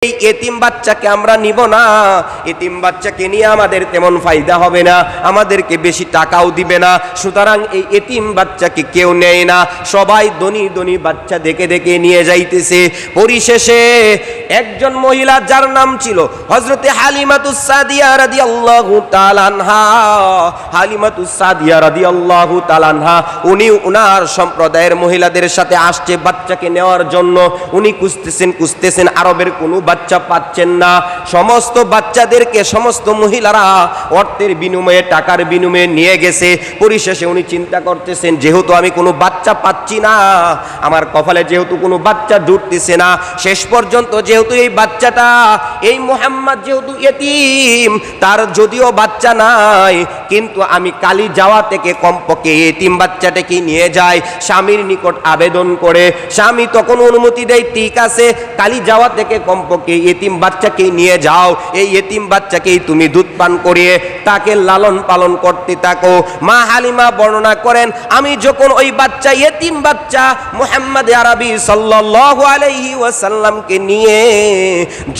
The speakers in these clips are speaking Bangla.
এই এতিম বাচ্চাকে আমরা নিব না। এতিম বাচ্চাকে নিয়ে আমাদের তেমন ফায়দা হবে না, আমাদেরকে বেশি টাকাও দিবে না। সুতরাং এই এতিম বাচ্চাকে কেউ নেয় না, সবাই ধনী ধনী বাচ্চা দেখে দেখে নিয়ে যাইতেছে। পরিশেষে একজন মহিলা, যার নাম ছিল হযরতে হালিমাতুস সাদিয়া রাদিয়াল্লাহু তাআলা আনহা, হালিমাতুস সাদিয়া রাদিয়াল্লাহু তাআলা আনহা, উনি উনার সম্প্রদায়ের মহিলাদের সাথে আসছে বাচ্চাকে নেওয়ার জন্য। উনি খুঁজতেছেন আরবের কোনো বাচ্চা পাচ্ছেন না। সমস্ত বাচ্চাদেরকে সমস্ত মহিলারা অর্থের বিনিময়ে, টাকার বিনিময়ে নিয়ে গেছে। পরিশেষে উনি চিন্তা করতেছেন, যেহেতু আমি কোনো বাচ্চা পাচ্ছি না, আমার কপালে যেহেতু কোনো বাচ্চা জুটতেছে না, শেষ পর্যন্ত যেহেতু এই বাচ্চাটা, এই মুহাম্মদ যেহেতু এতিম, তার যদিও বাচ্চা নাই, কিন্তু আমি কালি যাওয়া থেকে কমপক্ষে এতিম বাচ্চাটাকে নিয়ে যাই স্বামীর নিকট আবেদন করে। স্বামী তখন অনুমতি দেয়, ঠিক আছে, কালি যাওয়া থেকে কমপক্ষে এতিম বাচ্চাকে নিয়ে যাও, এই এতিম বাচ্চাকেই তুমি দুধ পান করিয়ে তাকে লালন পালন করতে থাকো। মা হালিমা বর্ণনা করেন, আমি যখন ওই বাচ্চা, এতিম বাচ্চা মুহাম্মদ আরবি সাল্লাল্লাহু আলাইহি ওয়াসাল্লামকে নিয়ে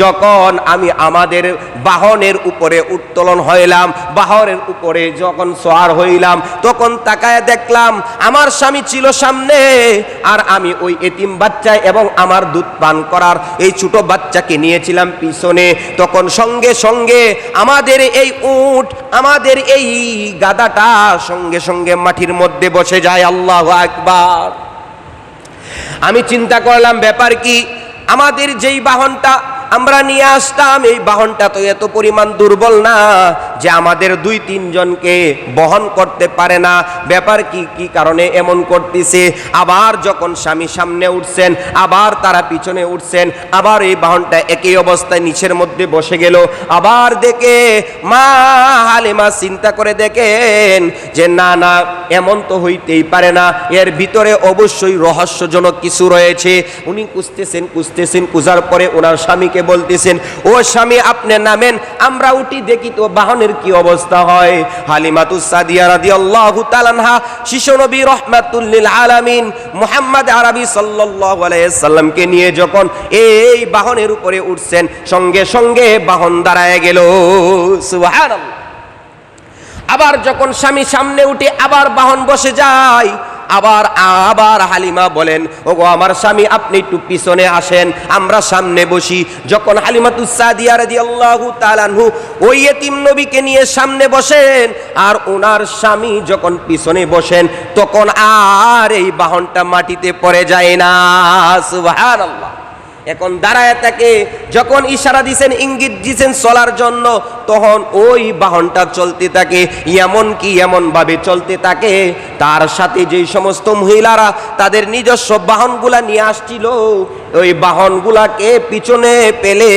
যখন আমি আমাদের বাহনের উপরে উত্তোলন হইলাম, বাহনের উপরে যখন সওয়ার হইলাম, তখন তাকায় দেখলাম আমার স্বামী ছিল সামনে, আর আমি ওই এতিম বাচ্চা এবং আমার দুধ পান করার এই ছোট বাচ্চাকে নিয়েছিলাম পিছনে। তখন সঙ্গে সঙ্গে আমাদের এই উট, আমাদের এই গাধাটা সঙ্গে সঙ্গে মাটির মধ্যে বসে যায়। আল্লাহু আকবার। আমি চিন্তা করলাম ব্যাপার কি, আমাদের যেই বাহনটা আমরা নিয়ে আসতাম, এই বাহনটা তো এত পরিমাণ দুর্বল না যে আমাদের 2-3 জনকে বহন করতে পারে না। ব্যাপার কি, কি কারণে এমন করতেছে? আবার যখন স্বামী সামনে উঠছেন, আবার তারা পিছনে উঠছেন, আবার এই বাহনটা একই অবস্থায় নিচের মধ্যে বসে গেল। আবার দেখে মা হালিমা চিন্তা করে দেখেন যে না না, এমন তো হইতেই পারে না, এর ভিতরে অবশ্যই রহস্যজনক কিছু রয়েছে। উনি খুঁজতেছেন, খুঁজার পরে ওনার স্বামীকে বলতেছেন, ও স্বামী, আপনি নামেন, আমরা উঠি, দেখি তো বাহনের কি অবস্থা হয়। হালিমাতুস সাদিয়া রাদিয়াল্লাহু তাআলা আনহা শিশু নবী রাহমাতুল লিল আলামিন মুহাম্মদ আরবি সাল্লাল্লাহু আলাইহি সাল্লামকে নিয়ে যখন এই বাহনের উপরে উঠছেন, সঙ্গে সঙ্গে বাহন দাঁড়ায় গেল। সুবহানাল্লাহ। আবার যখন স্বামী সামনে উঠে আবার বাহন বসে যায়, আবার হালিমা বলেন, ওগো আমার স্বামী, আপনি একটু পিছনে আসেন, আমরা সামনে বসি। যখন হালিমাতুস সাদিয়া রাদিয়াল্লাহু তাআলা আনহু ওই এতিম নবীকে নিয়ে সামনে বসেন, আর ওনার স্বামী যখন পিছনে বসেন, তখন আর এই বাহনটা মাটিতে পড়ে যায় না। সুবহানাল্লাহ। এখন দাঁড়ায় থাকে, যখন ইশারা দিছেন, ইঙ্গিত দিছেন চলার জন্য, তখন ওই বাহনটা চলতে থাকে। এমন ভাবে চলতে থাকে, তার সাথে যেই সমস্ত মহিলারা তাদের নিজস্ব বাহনগুলা নিয়ে আসছিল, ওই বাহনগুলাকে পিছনে পেলে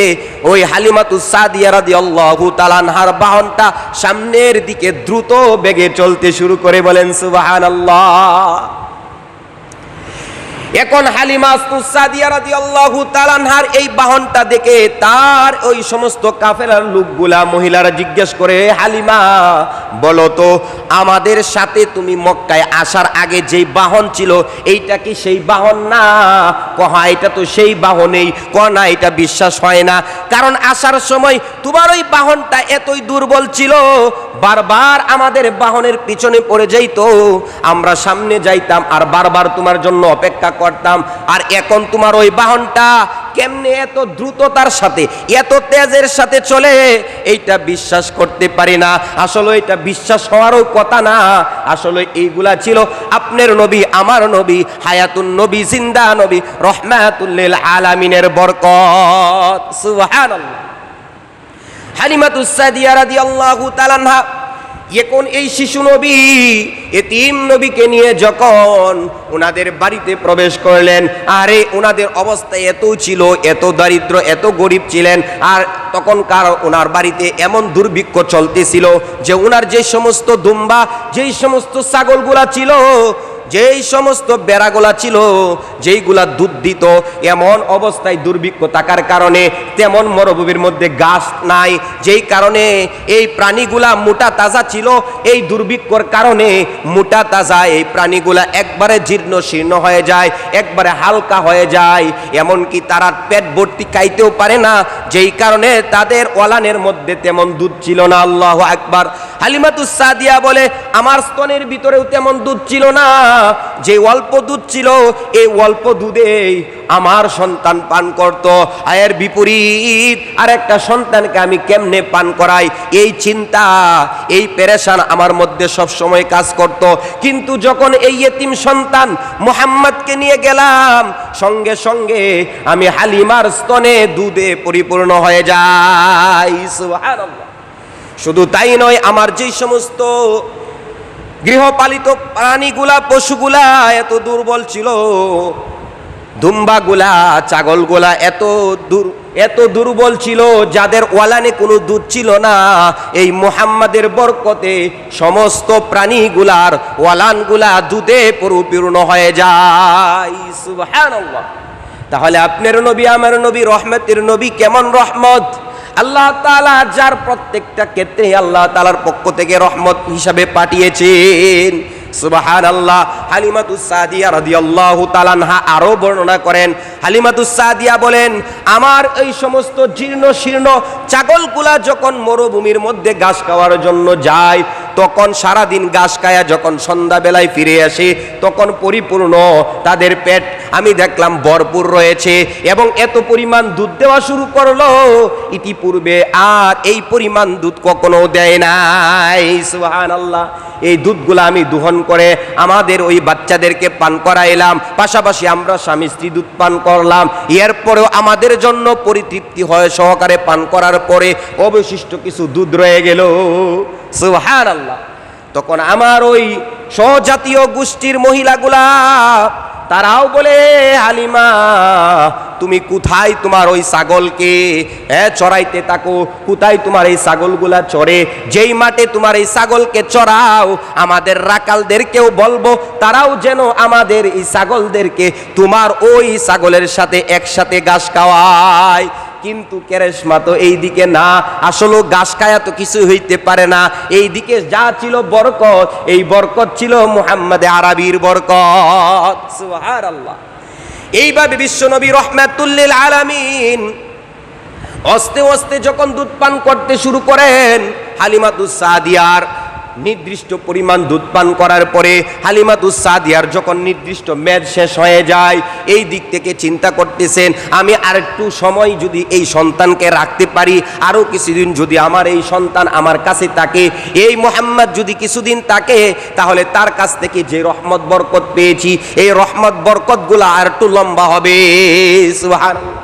ওই হালিমাতুস সাদিয়া রাদিয়াল্লাহু তাআলা আনহার বাহনটা সামনের দিকে দ্রুত বেগে চলতে শুরু করে। বলেন সুবহানাল্লাহ। এখন হালিমাতুস সাদিয়া রাদিয়াল্লাহু তাআলা আনহার এই বাহনটা দেখে তার ওই সমস্ত কাফেলার লোকগুলা, মহিলারা জিজ্ঞেস করে, হালিমা বলো তো, আমাদের সাথে তুমি মক্কায় আসার আগে যেই বাহন ছিল, এইটা কি সেই বাহন না? কহা, এটা তো সেই বাহনেই। না, এটা বিশ্বাস হয় না, কারণ আসার সময় তোমার ওই বাহনটা এতই দুর্বল ছিল, বারবার আমাদের বাহনের পিছনে পড়ে যাইতো, আমরা সামনে যাইতাম আর বারবার তোমার জন্য অপেক্ষা করতাম। আর এখন তোমার ওই বাহনটা কেমনে এত দ্রুততার সাথে, এত তেজের সাথে চলে, এইটা বিশ্বাস করতে পারি না। আসলে এটা বিশ্বাস হওয়ারও কথা না। আসলে এইগুলা ছিল আপনার নবী, আমার নবী, হায়াতুন নবী, জিন্দা নবী, রহমাতুল লিল আলামিনের বরকত। সুবহানাল্লাহ। হালিমাতুস সাদিয়া রাদিয়াল্লাহু তাআলা আনহা এখন এই শিশু নবী, এতিম নবীকে নিয়ে যখন ওনাদের বাড়িতে প্রবেশ করলেন, আরে ওনাদের অবস্থা এত ছিল, এত দারিদ্র, এত গরিব ছিলেন, আর তখনকার ওনার বাড়িতে এমন দুর্ভিক্ষ চলতেছিল যে ওনার যে সমস্ত দুম্বা, যেই সমস্ত ছাগলগুলা ছিল, যেই সমস্ত বেড়াগুলা ছিল, যেইগুলা দুধ দিত, এমন অবস্থায় দুর্ভিক্ষ থাকার কারণে তেমন মরুভূমির মধ্যে ঘাস নাই, যেই কারণে এই প্রাণীগুলা মোটা তাজা ছিল। এই দুর্ভিক্ষর কারণে মোটা তাজা এই প্রাণীগুলা একবারে জীর্ণ শীর্ণ হয়ে যায়, একবারে হালকা হয়ে যায়, এমনকি তারা পেট ভর্তি খাইতেও পারে না, যেই কারণে তাদের ওলানের মধ্যে তেমন দুধ ছিল না। আল্লাহু আকবার। হালিমাতুস সাদিয়া বলে, আমার স্তনের ভিতরেও তেমন দুধ ছিল না, যে অল্প দুধ ছিল এই অল্প দুধেই আমার সন্তান পান করত। আয়ের বিপরীত আর একটা সন্তানকে আমি কেমনে পান করাই, এই চিন্তা, এই পেরেশান আমার মধ্যে সব সময় কাজ করত। কিন্তু যখন এই ইতিম সন্তান মুহাম্মদকে নিয়ে গেলাম, সঙ্গে সঙ্গে আমি হালিমার স্তনে দুধে পরিপূর্ণ হয়ে যাই। সুবহানাল্লাহ। শুধু তাই নয়, আমার যেই সমস্ত গৃহপালিত প্রাণীগুলা, পশুগুলা এত দুর্বল ছিল, দুম্বাগুলা, ছাগলগুলা এত দুর্বল ছিল, যাদের ওয়ালানে কোনো দুধ ছিল না, এই মুহাম্মাদের বরকতে সমস্ত প্রাণীগুলার ওয়ালানগুলা দুধে পরিপূর্ণ হয়ে যায়। সুবহানাল্লাহ। তাহলে আপনার নবী, আমার নবী, রহমতের নবী কেমন রহমত! আল্লাহ তাআলা যার প্রত্যেকটা ক্ষেত্রে আল্লাহ তাআলার পক্ষ থেকে রহমত হিসাবে পাঠিয়েছেন। সুবহানাল্লাহ। হালিমাতুস সাদিয়া রাদিয়াল্লাহু তাআলা আনহা আরো বর্ণনা করেন। হালিমাতুস সাদিয়া বলেন, আমার এই সমস্ত জীর্ণ শীর্ণ ছাগলগুলা যখন মরুভূমির মধ্যে ঘাস খাওয়ার জন্য যায়, তখন সারাদিন ঘাস খায়া যখন সন্ধ্যাবেলায় ফিরে আসে, তখন পরিপূর্ণ তাদের পেট আমি দেখলাম ভরপুর রয়েছে, এবং এত পরিমাণ দুধ দেওয়া শুরু করলো, ইতিপূর্বে আর এই পরিমাণ দুধ কখনো দেয় নাই। সুবহানাল্লাহ। এই দুধগুলা আমি দোহন করে আমাদের ওই বাচ্চাদেরকে পান করাইলাম, পাশাপাশি আমরা স্বামী স্ত্রী দুধ পান করলাম। এরপরেও আমাদের জন্য পরিতৃপ্তি হয় সহকারে পান করার পরে অবশিষ্ট কিছু দুধ রয়ে গেল। সুবহানাল্লাহ। তখন আমার ওই স্বজাতীয় গোষ্ঠীর মহিলাগুলা তারাও বলে, হালিমা তুমি কোথায় তোমার ওই ছাগলকে চড়াইতে থাকো, কোথায় তোমার এই ছাগলগুলা চড়ে, যেই মাঠে তোমার এই ছাগলকে চড়াও, আমাদের রাকালদেরকেও বলবো তারাও যেন আমাদের এই ছাগলদেরকে তোমার ওই ছাগলের সাথে একসাথে ঘাস খাওয়ায়। কিন্তু কেরেশমা তো এই দিকে না, আসলে ঘাস খায়া তো কিছু হইতে পারে না, এই দিকে যা ছিল বরকত, এই বরকত ছিল মুহাম্মদে আরবীর বরকত। সুবহানাল্লাহ। এইভাবে বিশ্বনবী রহমাতুল লিল আলামিন আস্তে আস্তে যখন দুধ পান করতে শুরু করেন, হালিমাতুস সাদিয়ার নির্দিষ্ট পরিমাণ দুধ পান করার পরে হালিমাতুস সাদিয়ার যখন নির্দিষ্ট মেয়াদ শেষ হয়ে যায়, এই দিক থেকে চিন্তা করতেছেন, আমি আর একটু সময় যদি এই সন্তানকে রাখতে পারি, আরও কিছুদিন যদি আমার এই সন্তান আমার কাছে থাকে, এই মুহাম্মদ যদি কিছুদিন থাকে, তাহলে তার কাছ থেকে যে রহমত বরকত পেয়েছি, এই রহমত বরকতগুলো আর একটু লম্বা হবে। সুবহানাল্লাহ।